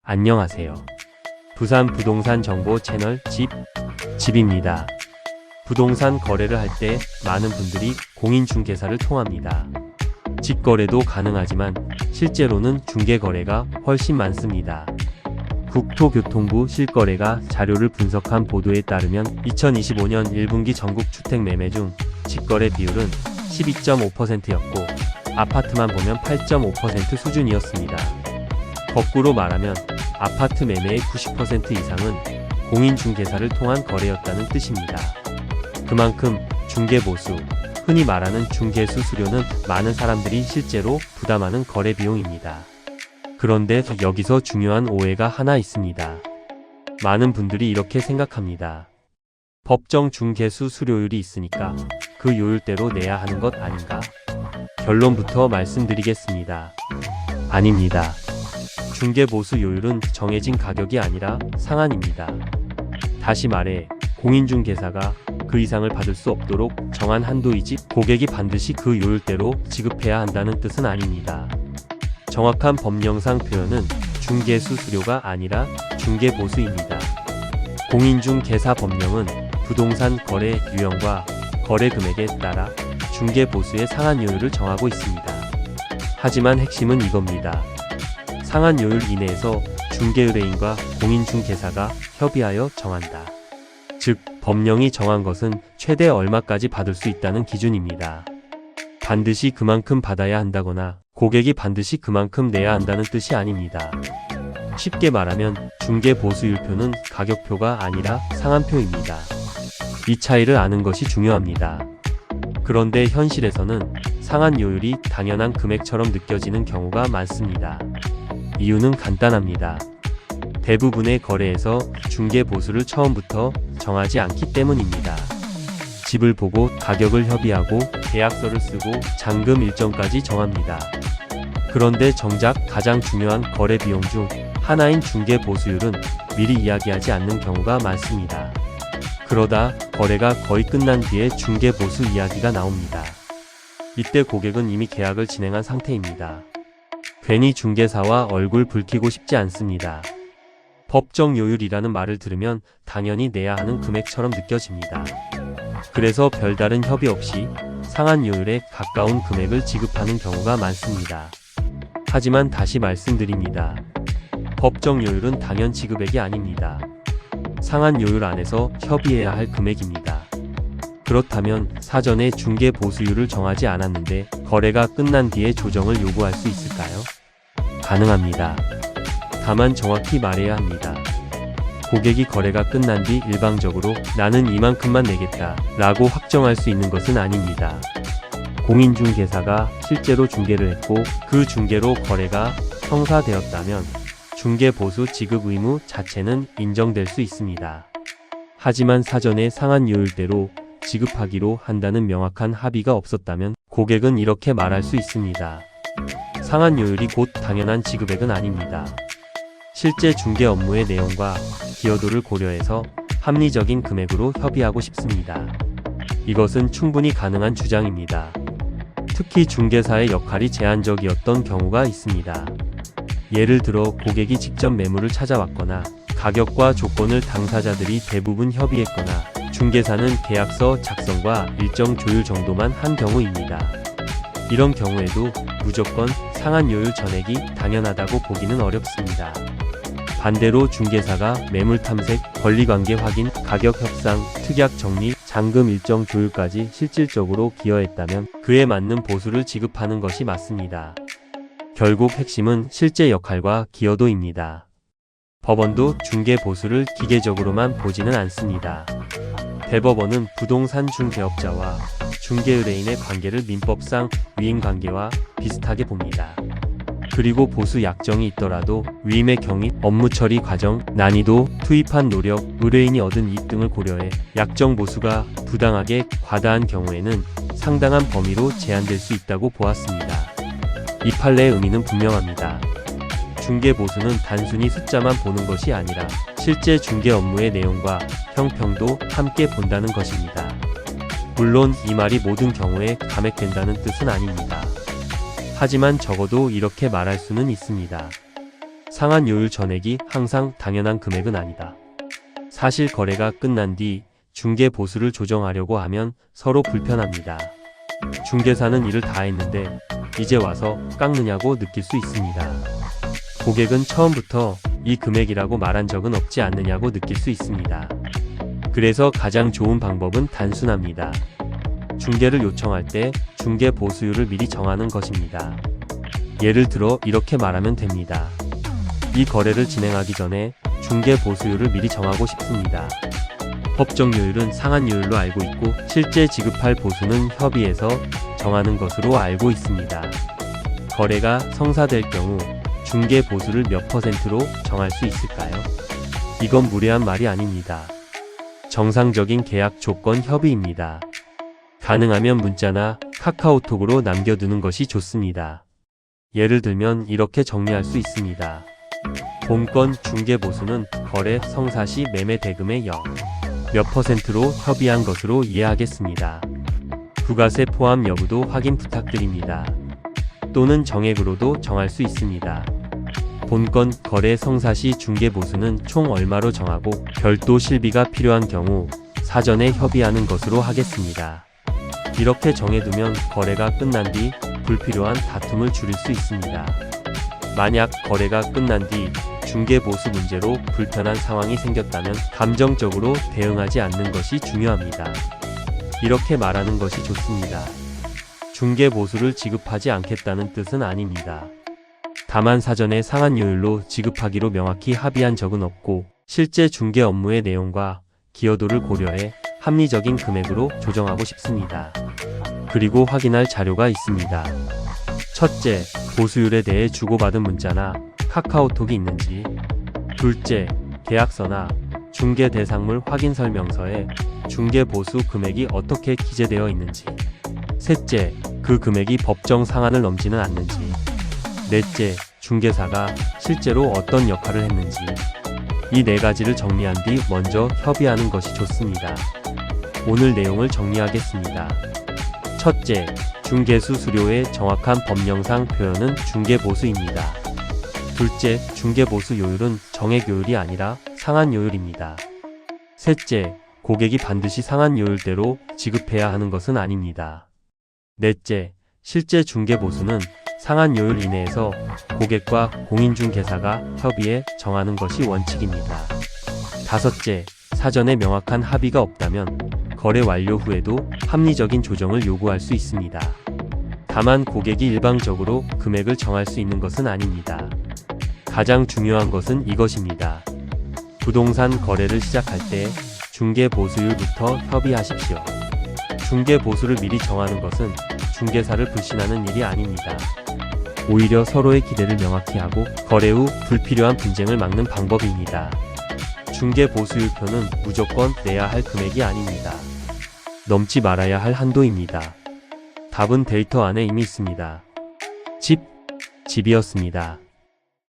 안녕하세요. 부산 부동산 정보 채널 집입니다. 부동산 거래를 할 때 많은 분들이 공인중개사를 통합니다. 직거래도 가능하지만 실제로는 중개거래가 훨씬 많습니다. 국토교통부 실거래가 자료를 분석한 보도에 따르면 2025년 1분기 전국 주택 매매 중 직거래 비율은 12.5%였고 아파트만 보면 8.5% 수준이었습니다. 거꾸로 말하면 아파트 매매의 90% 이상은 공인중개사를 통한 거래였다는 뜻입니다. 그만큼 중개보수, 흔히 말하는 중개수 수료는 많은 사람들이 실제로 부담하는 거래 비용입니다. 그런데 여기서 중요한 오해가 하나 있습니다. 많은 분들이 이렇게 생각합니다. 법정 중개수 수료율이 있으니까 그 요율대로 내야 하는 것 아닌가? 결론부터 말씀드리겠습니다. 아닙니다. 중개보수 요율은 정해진 가격이 아니라 상한입니다. 다시 말해 공인중개사가 그 이상을 받을 수 없도록 정한 한도이지 고객이 반드시 그 요율대로 지급해야 한다는 뜻은 아닙니다. 정확한 법령상 표현은 중개수 수료가 아니라 중개보수입니다. 공인중개사 법령은 부동산 거래 유형과 거래 금액에 따라 중개보수의 상한 요율을 정하고 있습니다. 하지만 핵심은 이겁니다. 상한 요율 이내에서 중개의뢰인과 공인중개사가 협의하여 정한다. 즉, 법령이 정한 것은 최대 얼마까지 받을 수 있다는 기준입니다. 반드시 그만큼 받아야 한다거나 고객이 반드시 그만큼 내야 한다는 뜻이 아닙니다. 쉽게 말하면 중개보수율표는 가격표가 아니라 상한표입니다. 이 차이를 아는 것이 중요합니다. 그런데 현실에서는 상한 요율이 당연한 금액처럼 느껴지는 경우가 많습니다. 이유는 간단합니다. 대부분의 거래에서 중개보수를 처음부터 정하지 않기 때문입니다. 집을 보고 가격을 협의하고 계약서를 쓰고 잔금 일정까지 정합니다. 그런데 정작 가장 중요한 거래 비용 중 하나인 중개보수율은 미리 이야기하지 않는 경우가 많습니다. 그러다 거래가 거의 끝난 뒤에 중개보수 이야기가 나옵니다. 이때 고객은 이미 계약을 진행한 상태입니다. 괜히 중개사와 얼굴 붉히고 싶지 않습니다. 법정 요율이라는 말을 들으면 당연히 내야 하는 금액처럼 느껴집니다. 그래서 별다른 협의 없이 상한 요율에 가까운 금액을 지급하는 경우가 많습니다. 하지만 다시 말씀드립니다. 법정 요율은 당연치 금액이 아닙니다. 상한 요율 안에서 협의해야 할 금액입니다. 그렇다면 사전에 중개보수율을 정하지 않았는데 거래가 끝난 뒤에 조정을 요구할 수 있을까요? 가능합니다. 다만 정확히 말해야 합니다. 고객이 거래가 끝난 뒤 일방적으로 나는 이만큼만 내겠다 라고 확정할 수 있는 것은 아닙니다. 공인중개사가 실제로 중개를 했고 그 중개로 거래가 성사되었다면 중개보수 지급 의무 자체는 인정될 수 있습니다. 하지만 사전에 상한 요율대로 지급하기로 한다는 명확한 합의가 없었다면 고객은 이렇게 말할 수 있습니다. 상한 요율이 곧 당연한 지급액은 아닙니다. 실제 중개 업무의 내용과 기여도를 고려해서 합리적인 금액으로 협의하고 싶습니다. 이것은 충분히 가능한 주장입니다. 특히 중개사의 역할이 제한적이었던 경우가 있습니다. 예를 들어 고객이 직접 매물을 찾아왔거나 가격과 조건을 당사자들이 대부분 협의했거나 중개사는 계약서 작성과 일정 조율 정도만 한 경우입니다. 이런 경우에도 무조건 상한 요율 전액이 당연하다고 보기는 어렵습니다. 반대로 중개사가 매물 탐색, 권리관계 확인, 가격 협상, 특약 정리, 잔금 일정 조율까지 실질적으로 기여했다면 그에 맞는 보수를 지급하는 것이 맞습니다. 결국 핵심은 실제 역할과 기여도입니다. 법원도 중개보수를 기계적으로만 보지는 않습니다. 대법원은 부동산 중개업자와 중개의뢰인의 관계를 민법상 위임관계와 비슷하게 봅니다. 그리고 보수 약정이 있더라도 위임의 경위, 업무 처리 과정, 난이도, 투입한 노력, 의뢰인이 얻은 이익 등을 고려해 약정 보수가 부당하게 과다한 경우에는 상당한 범위로 제한될 수 있다고 보았습니다. 이 판례의 의미는 분명합니다. 중개보수는 단순히 숫자만 보는 것이 아니라 실제 중개 업무의 내용과 형평도 함께 본다는 것입니다. 물론 이 말이 모든 경우에 감액된다는 뜻은 아닙니다. 하지만 적어도 이렇게 말할 수는 있습니다. 상한요율 전액이 항상 당연한 금액은 아니다. 사실 거래가 끝난 뒤 중개 보수를 조정하려고 하면 서로 불편합니다. 중개사는 일을 다 했는데 이제 와서 깎느냐고 느낄 수 있습니다. 고객은 처음부터 이 금액이라고 말한 적은 없지 않느냐고 느낄 수 있습니다. 그래서 가장 좋은 방법은 단순합니다. 중개를 요청할 때 중개 보수율을 미리 정하는 것입니다. 예를 들어 이렇게 말하면 됩니다. 이 거래를 진행하기 전에 중개 보수율을 미리 정하고 싶습니다. 법정요율은 상한요율로 알고 있고 실제 지급할 보수는 협의해서 정하는 것으로 알고 있습니다. 거래가 성사될 경우 중개 보수를 몇 %로 정할 수 있을까요? 이건 무례한 말이 아닙니다. 정상적인 계약 조건 협의입니다. 가능하면 문자나 카카오톡으로 남겨두는 것이 좋습니다. 예를 들면 이렇게 정리할 수 있습니다. 본건 중개 보수는 거래 성사 시 매매 대금의 몇 %로 협의한 것으로 이해하겠습니다. 부가세 포함 여부도 확인 부탁드립니다. 또는 정액으로도 정할 수 있습니다. 본건 거래 성사 시 중개 보수는 총 얼마로 정하고 별도 실비가 필요한 경우 사전에 협의하는 것으로 하겠습니다. 이렇게 정해두면 거래가 끝난 뒤 불필요한 다툼을 줄일 수 있습니다. 만약 거래가 끝난 뒤 중개 보수 문제로 불편한 상황이 생겼다면 감정적으로 대응하지 않는 것이 중요합니다. 이렇게 말하는 것이 좋습니다. 중개 보수를 지급하지 않겠다는 뜻은 아닙니다. 다만 사전에 상한요율로 지급하기로 명확히 합의한 적은 없고 실제 중개 업무의 내용과 기여도를 고려해 합리적인 금액으로 조정하고 싶습니다. 그리고 확인할 자료가 있습니다. 첫째, 보수율에 대해 주고받은 문자나 카카오톡이 있는지. 둘째, 계약서나 중개 대상물 확인 설명서에 중개 보수 금액이 어떻게 기재되어 있는지. 셋째, 그 금액이 법정 상한을 넘지는 않는지. 넷째, 중개사가 실제로 어떤 역할을 했는지. 이 네 가지를 정리한 뒤 먼저 협의하는 것이 좋습니다. 오늘 내용을 정리하겠습니다. 첫째, 중개수 수료의 정확한 법령상 표현은 중개보수입니다. 둘째, 중개보수 요율은 정액요율이 아니라 상한요율입니다. 셋째, 고객이 반드시 상한요율대로 지급해야 하는 것은 아닙니다. 넷째, 실제 중개보수는 상한요율 이내에서 고객과 공인중개사가 협의해 정하는 것이 원칙입니다. 다섯째, 사전에 명확한 합의가 없다면 거래 완료 후에도 합리적인 조정을 요구할 수 있습니다. 다만 고객이 일방적으로 금액을 정할 수 있는 것은 아닙니다. 가장 중요한 것은 이것입니다. 부동산 거래를 시작할 때 중개 보수율부터 협의하십시오. 중개 보수를 미리 정하는 것은 중개사를 불신하는 일이 아닙니다. 오히려 서로의 기대를 명확히 하고 거래 후 불필요한 분쟁을 막는 방법입니다. 중개 보수율표는 무조건 내야 할 금액이 아닙니다. 넘지 말아야 할 한도입니다. 답은 데이터 안에 이미 있습니다. 집이었습니다.